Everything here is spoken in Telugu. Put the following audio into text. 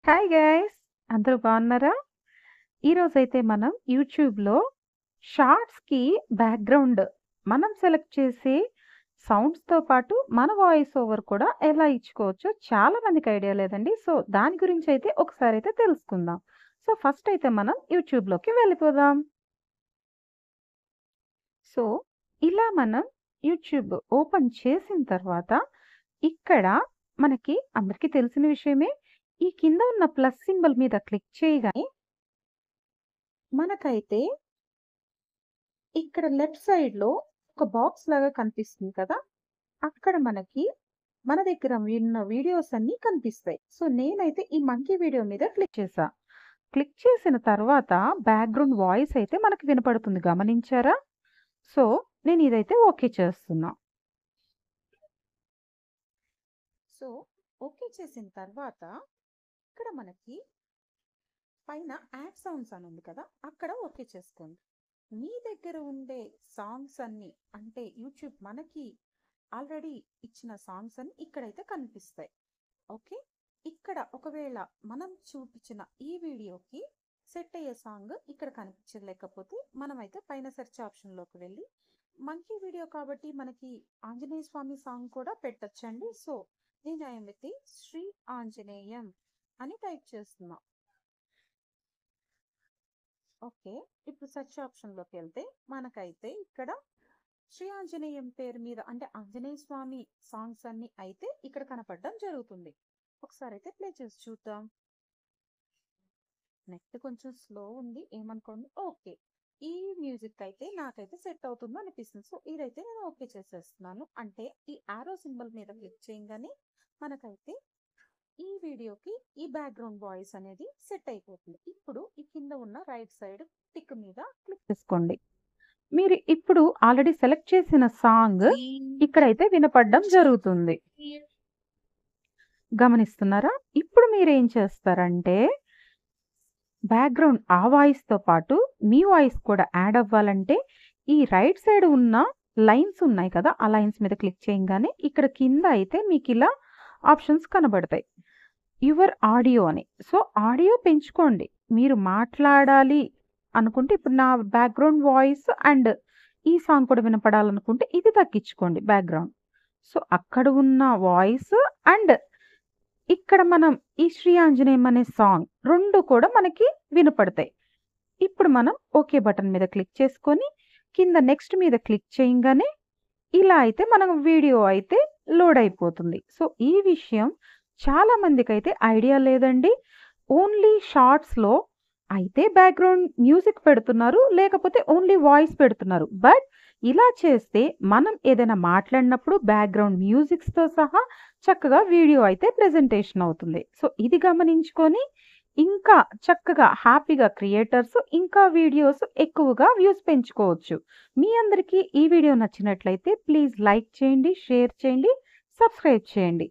Hi guys! అందరూ బాగున్నారా? ఈరోజైతే మనం యూట్యూబ్‌లో షార్ట్స్‌కి బ్యాక్‌గ్రౌండ్ మనం సెలెక్ట్ చేసే సౌండ్స్‌తో పాటు మన వాయిస్ ఓవర్ కూడా ఎలా ఇచ్చుకోవచ్చో చాలా మందికి ఐడియా లేదండి. సో, దాని గురించైతే ఒకసారైతే తెలుసుకుందాం. సో, ఫస్ట్ అయితే మనం యూట్యూబ్‌లోకి వెళ్ళిపోదాం. సో, ఇలా మనం యూట్యూబ్ ఓపెన్ చేసిన తర్వాత ఇక్కడ మనకి అందరికీ తెలిసిన విషయమే. ఈ కింద ఉన్న ప్లస్ సింబల్ మీద క్లిక్ చేయగానే మనకైతే ఇక్కడ లెఫ్ట్ సైడ్‌లో ఒక బాక్స్ లాగా కనిపిస్తుంది కదా! అక్కడ మనకి మన దగ్గర ఉన్న వీడియోస్ అన్నీ కనిపిస్తాయి. సో, నేనైతే ఈ మంకీ వీడియో మీద క్లిక్ చేశా. క్లిక్ చేసిన తర్వాత బ్యాక్‌గ్రౌండ్ వాయిస్ అయితే మనకు వినపడుతుంది. గమనించారా? సో, నేను ఇదైతే ఓకే చేస్తున్నా. సో, ఓకే చేసిన తర్వాత ఇక్కడ మనకి పైన యాడ్ సౌండ్స్ అని ఉంది కదా! అక్కడ ఓకే చేసుకోండి. మీ దగ్గర ఉండే సాంగ్స్ అన్నీ అంటే యూట్యూబ్ మనకి ఆల్రెడీ ఇచ్చిన సాంగ్స్ అన్ని ఇక్కడైతే కనిపిస్తాయి. ఓకే. ఇక్కడ ఒకవేళ మనం చూపించిన ఈ వీడియోకి సెట్ అయ్యే సాంగ్ ఇక్కడ కనిపించలేకపోతే మనమైతే పైన సెర్చ్ ఆప్షన్లోకి వెళ్ళి మంకీ వీడియో కాబట్టి మనకి ఆంజనేయ స్వామి సాంగ్ కూడా పెట్టచ్చండి. సో నేను ఏమైతే శ్రీ ఆంజనేయం అని టైప్ చేస్తున్నా. ఓకే. ఇప్పుడు సెర్చ్ ఆప్షన్లోకి వెళ్తే మనకైతే ఇక్కడ శ్రీ ఆంజనేయం పేరు మీద అంటే ఆంజనేయ స్వామి సాంగ్స్ అన్ని అయితే ఇక్కడ కనపడడం జరుగుతుంది. ఒకసారి అయితే ప్లే చేసి చూద్దాం. నెట్ కొంచెం స్లో ఉంది, ఏమనుకోండి. ఓకే. ఈ మ్యూజిక్ అయితే నాకైతే సెట్ అవుతుంది అనిపిస్తుంది. సో ఇదైతే నేను ఓకే చేసేస్తున్నాను. అంటే ఈ ఆరో సింబల్ మీద క్లిక్ చేయగానే మనకైతే ఈ వీడియోకి ఈ బ్యాక్గ్రౌండ్ వాయిస్ అనేది సెట్ అయిపోతుంది. ఇప్పుడు ఈ కింద ఉన్న రైట్ సైడ్ టిక్ మీద క్లిక్ చేసుకోండి. మీరు ఇప్పుడు ఆల్రెడీ సెలెక్ట్ చేసిన సాంగ్ ఇక్కడైతే వినపడడం జరుగుతుంది. గమనిస్తున్నారా? ఇప్పుడు మీరేం చేస్తారంటే బ్యాక్‌గ్రౌండ్ ఆ వాయిస్‌తో పాటు మీ వాయిస్ కూడా యాడ్ అవ్వాలంటే ఈ రైట్ సైడ్ ఉన్న లైన్స్ ఉన్నాయి కదా! ఆ లైన్స్ మీద క్లిక్ చేయంగానే ఇక్కడ కింద అయితే మీకిలా ఆప్షన్స్ కనబడతాయి. యువర్ ఆడియో అని. సో, ఆడియో పెంచుకోండి. మీరు మాట్లాడాలి అనుకుంటే ఇప్పుడు నా బ్యాక్‌గ్రౌండ్ వాయిస్ అండ్ ఈ సాంగ్ కూడా వినపడాలనుకుంటే ఇది తగ్గించుకోండి బ్యాక్‌గ్రౌండ్. సో, అక్కడ ఉన్న వాయిస్ అండ్ ఇక్కడ మనం ఈ శ్రీ ఆంజనేయం అనే సాంగ్ 2 కూడా మనకి వినపడతాయి. ఇప్పుడు మనం ఓకే బటన్ మీద క్లిక్ చేసుకొని కింద నెక్స్ట్ మీద క్లిక్ చేయంగానే ఇలా అయితే మనం వీడియో అయితే లోడ్ అయిపోతుంది. సో, ఈ విషయం చాలా మందికైతే ఐడియా లేదండి. ఓన్లీ షార్ట్స్‌లో అయితే బ్యాక్‌గ్రౌండ్ మ్యూజిక్ పెడుతున్నారు. లేకపోతే ఓన్లీ వాయిస్ పెడుతున్నారు. బట్ ఇలా చేస్తే మనం ఏదైనా మాట్లాడినప్పుడు బ్యాక్‌గ్రౌండ్ మ్యూజిక్స్‌తో సహా చక్కగా వీడియో అయితే ప్రెజెంటేషన్ అవుతుంది. సో, ఇది గమనించుకొని ఇంకా చక్కగా హ్యాపీగా క్రియేటర్స్ ఇంకా వీడియోస్ ఎక్కువగా వ్యూస్ పెంచుకోవచ్చు. మీ అందరికీ ఈ వీడియో నచ్చినట్లయితే ప్లీజ్ లైక్ చేయండి, షేర్ చేయండి, సబ్స్క్రైబ్ చేయండి.